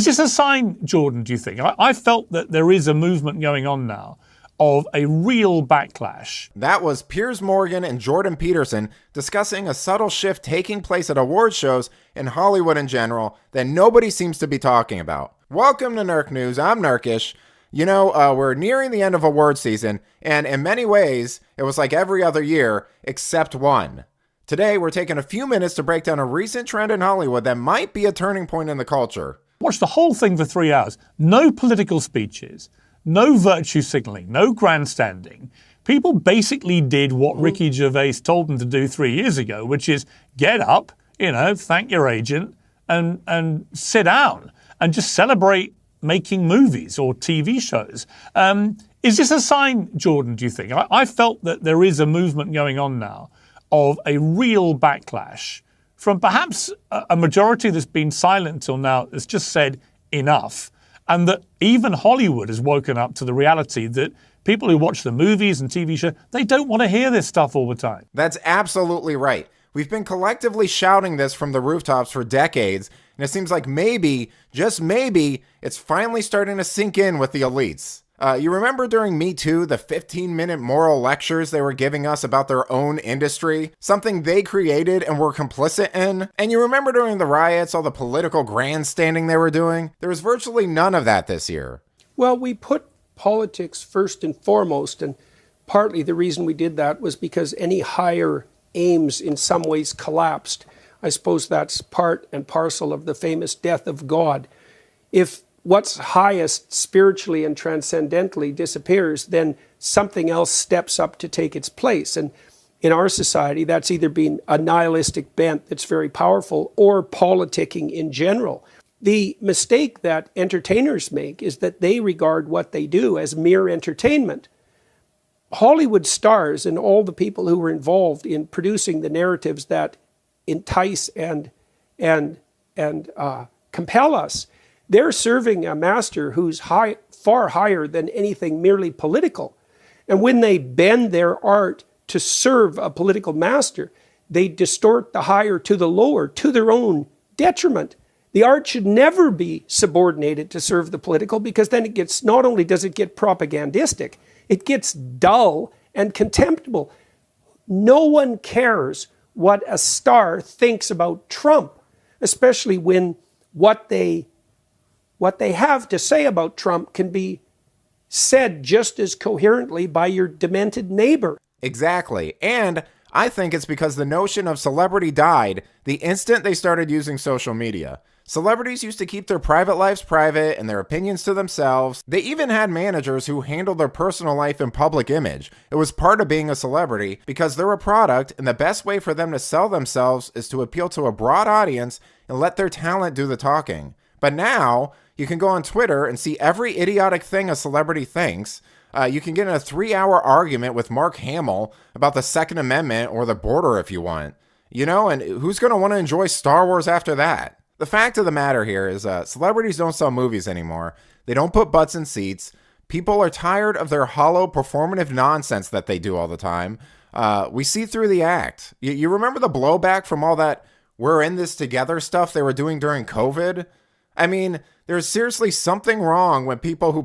Is this a sign, Jordan, do you think? I felt that there is a movement going on now of a real backlash. That was Piers Morgan and Jordan Peterson discussing a subtle shift taking place at award shows in Hollywood in general that nobody seems to be talking about. Welcome to Nurk News. I'm Nurkish. You know, we're nearing the end of award season, and in many ways, it was like every other year except one. Today, we're taking a few minutes to break down a recent trend in Hollywood that might be a turning point in the culture. Watch the whole thing for 3 hours. No political speeches, no virtue signaling, no grandstanding. People basically did what Ricky Gervais told them to do 3 years ago, which is get up, thank your agent, and sit down and just celebrate making movies or TV shows. Is this a sign, Jordan, do you think? I felt that there is a movement going on now of a real backlash from perhaps a majority that's been silent till now that's just said enough, and that even Hollywood has woken up to the reality that people who watch the movies and TV shows, they don't want to hear this stuff all the time. That's absolutely right. We've been collectively shouting this from the rooftops for decades, and it seems like maybe, just maybe, it's finally starting to sink in with the elites. You remember during Me Too, the 15-minute moral lectures they were giving us about their own industry? Something they created and were complicit in? And you remember during the riots, all the political grandstanding they were doing? There was virtually none of that this year. Well, we put politics first and foremost, and partly the reason we did that was because any higher aims in some ways collapsed. I suppose that's part and parcel of the famous death of God. If what's highest spiritually and transcendentally disappears, then something else steps up to take its place. And in our society, that's either been a nihilistic bent that's very powerful or politicking in general. The mistake that entertainers make is that they regard what they do as mere entertainment. Hollywood stars and all the people who were involved in producing the narratives that entice and compel us, they're serving a master who's far higher than anything merely political. And when they bend their art to serve a political master, they distort the higher to the lower, to their own detriment. The art should never be subordinated to serve the political, because then it gets, not only does it get propagandistic, it gets dull and contemptible. No one cares what a star thinks about Trump, especially when what they have to say about Trump can be said just as coherently by your demented neighbor. Exactly. And I think it's because the notion of celebrity died the instant they started using social media. Celebrities used to keep their private lives private and their opinions to themselves. They even had managers who handled their personal life and public image. It was part of being a celebrity because they're a product, and the best way for them to sell themselves is to appeal to a broad audience and let their talent do the talking. But now, you can go on Twitter and see every idiotic thing a celebrity thinks. You can get in a 3-hour argument with Mark Hamill about the Second Amendment or the border if you want. And who's going to want to enjoy Star Wars after that? The fact of the matter here is celebrities don't sell movies anymore. They don't put butts in seats. People are tired of their hollow performative nonsense that they do all the time. We see through the act. You remember the blowback from all that "we're in this together" stuff they were doing during COVID? I mean, there's seriously something wrong when people who